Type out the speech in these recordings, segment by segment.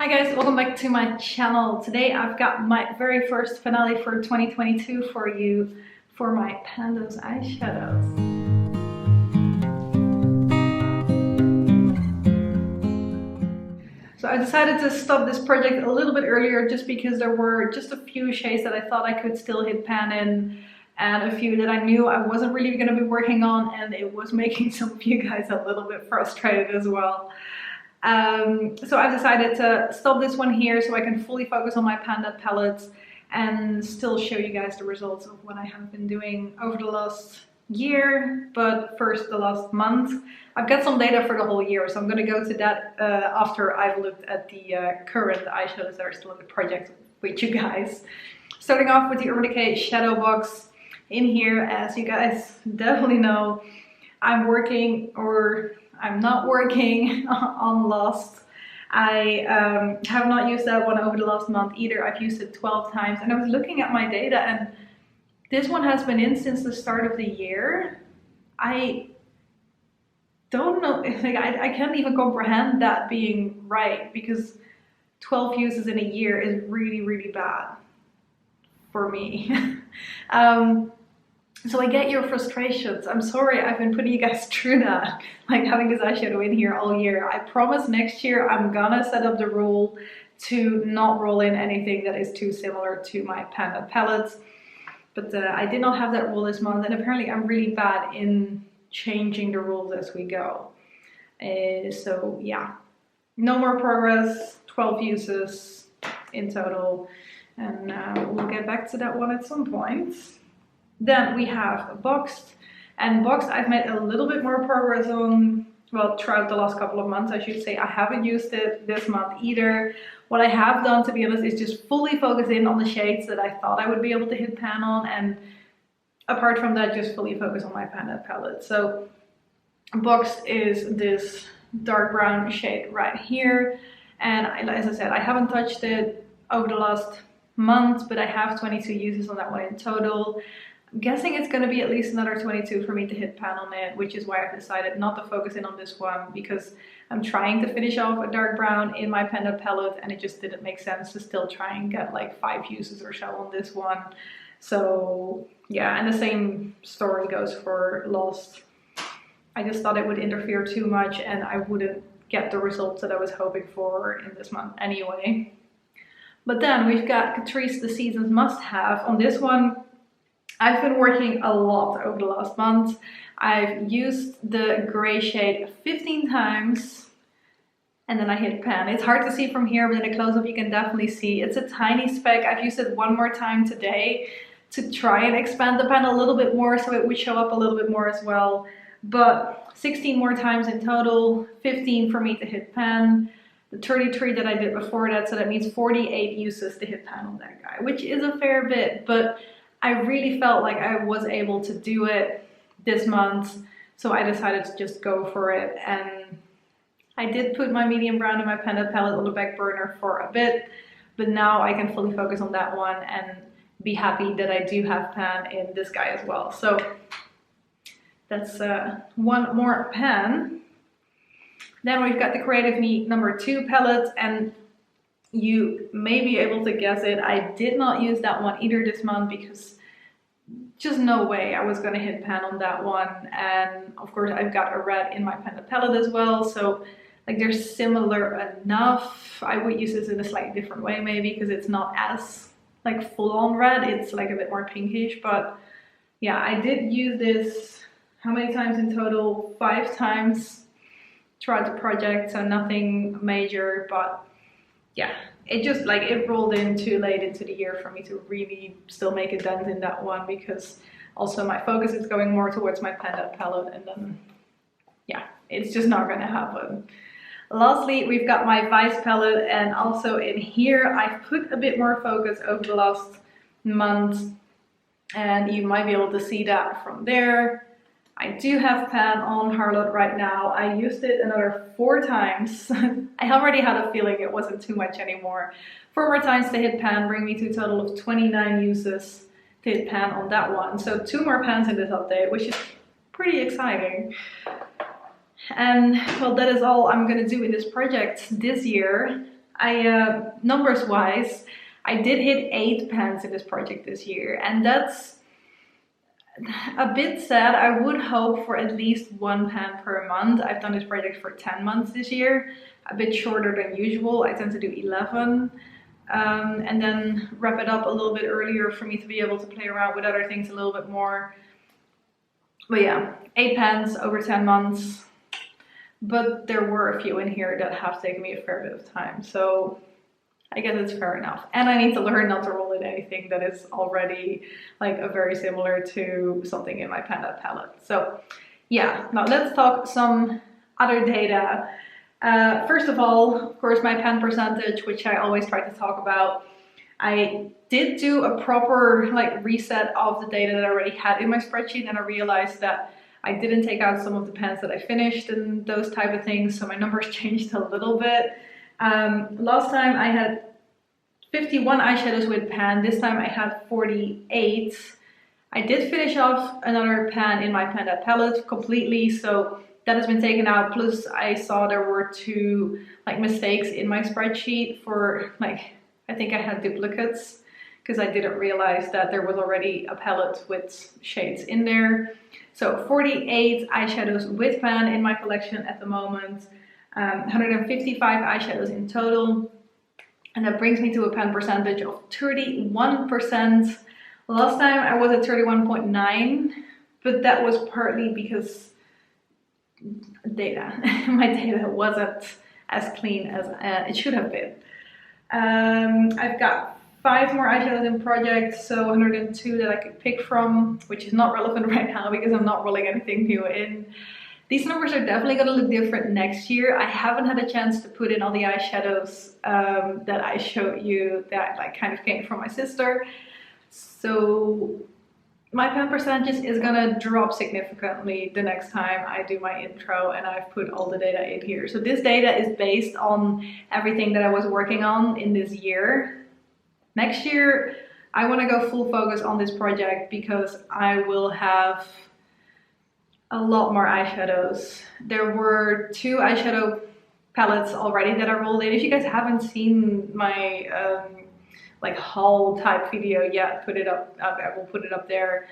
Hi guys, welcome back to my channel. Today I've got my very first finale for 2022 for you for my Pan Those Eyeshadows. So I decided to stop this project a little bit earlier just because there were just a few shades that I thought I could still hit pan in and a few that I knew I wasn't really going to be working on, and it was making some of you guys a little bit frustrated as well. So I've decided to stop this one here so I can fully focus on my Panda palettes and still show you guys the results of what I have been doing over the last year, but first the last month. I've got some data for the whole year, so I'm going to go to that after I've looked at the current eyeshadows that are still in the project with you guys. Starting off with the Decay shadow box. In here, as you guys definitely know, I'm working, or I'm not working on Lost. I have not used that one over the last month either. I've used it 12 times, and I was looking at my data, and this one has been in since the start of the year. I don't know, like, I can't even comprehend that being right, because 12 uses in a year is really, really bad for me. So I get your frustrations. I'm sorry I've been putting you guys through that, like having this eyeshadow in here all year. I promise next year I'm gonna set up the rule to not roll in anything that is too similar to my Panda palettes. But I did not have that rule this month, and apparently I'm really bad in changing the rules as we go. So yeah, no more progress, 12 uses in total, and we'll get back to that one at some point. Then we have Boxed, and Boxed I've made a little bit more progress on, well, throughout the last couple of months I should say. I haven't used it this month either. What I have done, to be honest, is just fully focus in on the shades that I thought I would be able to hit pan on, and apart from that just fully focus on my Panda palette. So Boxed is this dark brown shade right here, and as I said, I haven't touched it over the last month, but I have 22 uses on that one in total. I'm guessing it's going to be at least another 22 for me to hit pan on it, which is why I've decided not to focus in on this one, because I'm trying to finish off a dark brown in my Panda palette, and it just didn't make sense to still try and get like 5 uses or so on this one. So yeah, and the same story goes for Lost. I just thought it would interfere too much and I wouldn't get the results that I was hoping for in this month anyway. But then we've got Catrice The Seasons Must Have. On this one, I've been working a lot over the last month. I've used the gray shade 15 times and then I hit pan. It's hard to see from here, but in a close-up you can definitely see. It's a tiny speck. I've used it one more time today to try and expand the pan a little bit more so it would show up a little bit more as well. But 16 more times in total, 15 for me to hit pan. The 33 that I did before that, so that means 48 uses to hit pan on that guy, which is a fair bit, but I really felt like I was able to do it this month, so I decided to just go for it. And I did put my medium brown in my Panda palette on the back burner for a bit, but now I can fully focus on that one and be happy that I do have pan in this guy as well. So that's one more pan. Then we've got the Creative Me #2 palette, and you may be able to guess it. I did not use that one either this month because just no way I was gonna hit pan on that one. And of course I've got a red in my Panda palette as well, so like they're similar enough. I would use this in a slightly different way maybe, because it's not as like full-on red, it's like a bit more pinkish. But yeah, I did use this, how many times in total? 5 times throughout the project, so nothing major, but yeah, it just like it rolled in too late into the year for me to really still make a dent in that one, because also my focus is going more towards my Panda palette, and then yeah, it's just not gonna happen. Lastly, we've got my Vice palette, and also in here I've put a bit more focus over the last month, and you might be able to see that from there. I do have pan on Harlot right now. I used it another 4 times. I already had a feeling it wasn't too much anymore. 4 more times to hit pan bring me to a total of 29 uses to hit pan on that one. So 2 more pans in this update, which is pretty exciting. And well, that is all I'm gonna do in this project this year. Numbers wise, I did hit 8 pans in this project this year, and that's a bit sad. I would hope for at least 1 pan per month. I've done this project for 10 months this year, a bit shorter than usual. I tend to do 11. And then wrap it up a little bit earlier for me to be able to play around with other things a little bit more. But yeah, 8 pans over 10 months. But there were a few in here that have taken me a fair bit of time. So I guess it's fair enough. And I need to learn not to roll in anything that is already like a very similar to something in my Pan That palette. So yeah, now let's talk some other data. First of all, of course, my pan percentage, which I always try to talk about. I did do a proper like reset of the data that I already had in my spreadsheet, and I realized that I didn't take out some of the pans that I finished and those type of things, so my numbers changed a little bit. Last time I had 51 eyeshadows with pan, this time I had 48. I did finish off another pan in my Pan That palette completely, so that has been taken out. Plus I saw there were 2 like mistakes in my spreadsheet for like, I think I had duplicates because I didn't realize that there was already a palette with shades in there. So 48 eyeshadows with pan in my collection at the moment, 155 eyeshadows in total. And that brings me to a pan percentage of 31%. Last time I was at 31.9, but that was partly because my data wasn't as clean as it should have been. I've got 5 more eyeshadows in project, so 102 that I could pick from, which is not relevant right now because I'm not rolling anything new in. These numbers are definitely going to look different next year. I haven't had a chance to put in all the eyeshadows that I showed you that like kind of came from my sister. So my pan percentage is gonna drop significantly the next time I do my intro, and I've put all the data in here. So this data is based on everything that I was working on in this year. Next year, I want to go full focus on this project because I will have a lot more eyeshadows. There were 2 eyeshadow palettes already that I rolled in. If you guys haven't seen my like haul type video yet, put it up. I will put it up there.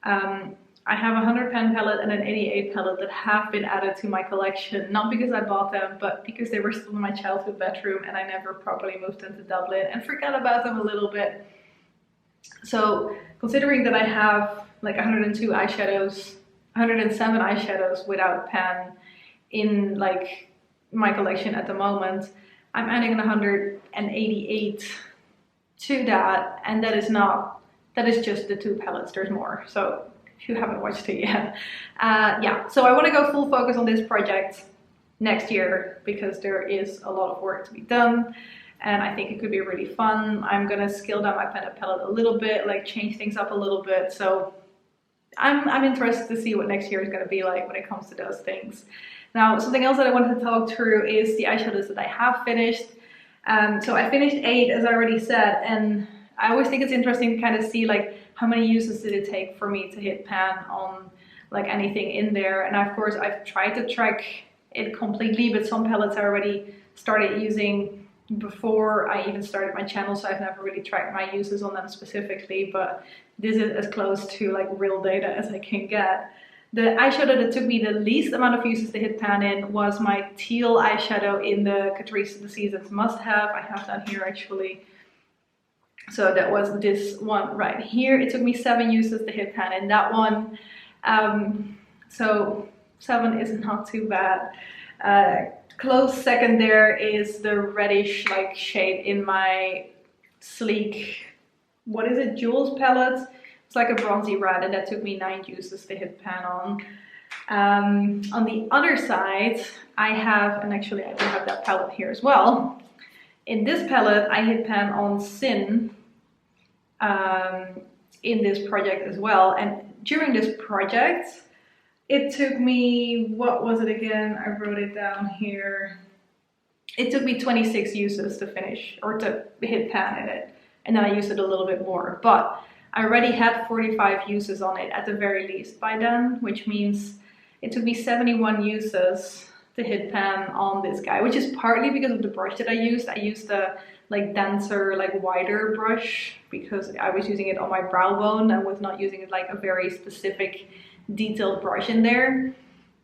I have a 100 pan palette and an 88 palette that have been added to my collection, not because I bought them, but because they were still in my childhood bedroom and I never properly moved into Dublin and forgot about them a little bit. So considering that I have like 102 eyeshadows, 107 eyeshadows without pan in like my collection at the moment, I'm adding 188 to that, and that is just the 2 palettes. There's more, so if you haven't watched it yet, yeah, so I want to go full focus on this project next year because there is a lot of work to be done and I think it could be really fun. I'm gonna scale down my Pan palette a little bit, like change things up a little bit, so I'm interested to see what next year is going to be like when it comes to those things. Now, something else that I wanted to talk through is the eyeshadows that I have finished. So I finished 8, as I already said, and I always think it's interesting to kind of see like how many uses did it take for me to hit pan on like anything in there. And of course, I've tried to track it completely, but some palettes I already started using before I even started my channel, so I've never really tracked my uses on them specifically, but this is as close to like real data as I can get. The eyeshadow that took me the least amount of uses to hit pan in was my Teal eyeshadow in the Catrice The Seasons Must Have. I have that here actually. So that was this one right here. It took me 7 uses to hit pan in that one. So 7 is not too bad. Close second there is the reddish like shade in my Sleek, what is it, Jewels palette. It's like a bronzy red, and that took me 9 uses to hit pan on. On the other side, I have, and actually I do have that palette here as well. In this palette, I hit pan on Sin in this project as well. And during this project, it took me, what was it again? I wrote it down here. It took me 26 uses to finish, or to hit pan in it. And then I used it a little bit more. But I already had 45 uses on it at the very least by then, which means it took me 71 uses to hit pan on this guy, which is partly because of the brush that I used. I used the like denser, like wider brush because I was using it on my brow bone. I was not using it like a very specific detailed brush in there.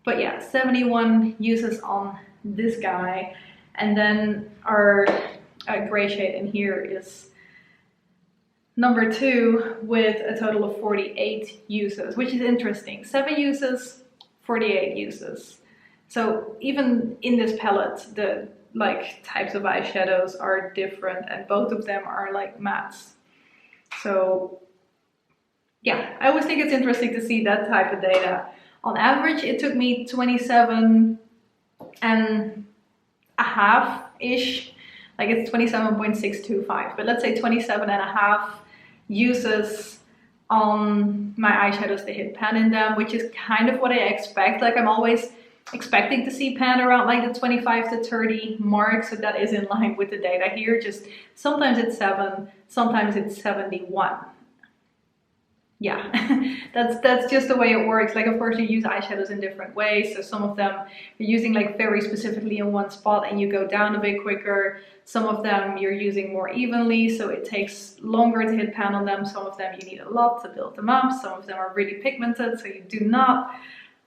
But yeah, 71 uses on this guy. And then our gray shade in here is number 2 with a total of 48 uses, which is interesting. 7 uses, 48 uses. So even in this palette, the like types of eyeshadows are different, and both of them are like mattes. So yeah, I always think it's interesting to see that type of data. On average, it took me 27 and a half-ish, like it's 27.625, but let's say 27 and a half uses on my eyeshadows to hit pan in them, which is kind of what I expect. Like I'm always expecting to see pan around like the 25 to 30 mark, so that is in line with the data here. Just sometimes it's 7, sometimes it's 71. Yeah, that's just the way it works. Like, of course, you use eyeshadows in different ways. So some of them you're using like very specifically in one spot and you go down a bit quicker. Some of them you're using more evenly, so it takes longer to hit pan on them. Some of them you need a lot to build them up. Some of them are really pigmented, so you do not.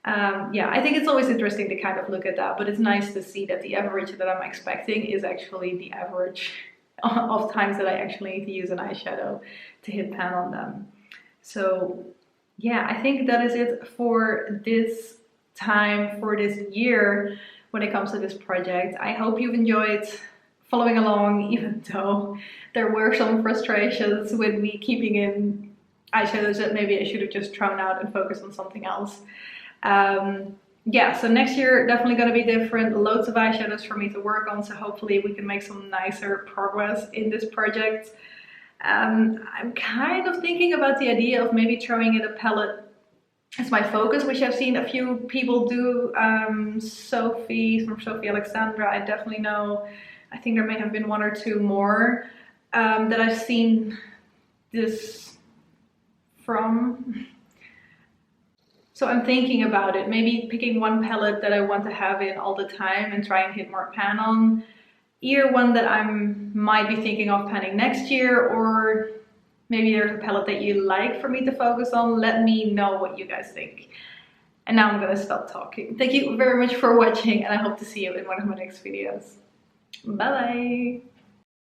Yeah, I think it's always interesting to kind of look at that, but it's nice to see that the average that I'm expecting is actually the average of times that I actually need to use an eyeshadow to hit pan on them. So yeah, I think that is it for this time, for this year when it comes to this project. I hope you've enjoyed following along, even though there were some frustrations with me keeping in eyeshadows that maybe I should have just thrown out and focused on something else. Yeah, so next year definitely going to be different. Loads of eyeshadows for me to work on, so hopefully we can make some nicer progress in this project. I'm kind of thinking about the idea of maybe throwing in a palette as my focus, which I've seen a few people do. Sophie from Sophie Alexandra, I definitely know. I think there may have been 1 or 2 more that I've seen this from. So I'm thinking about it, maybe picking one palette that I want to have in all the time and try and hit more pan on. Either one that I might be thinking of panning next year, or maybe there's a palette that you like for me to focus on. Let me know what you guys think. And now I'm gonna stop talking. Thank you very much for watching, and I hope to see you in one of my next videos. Bye bye!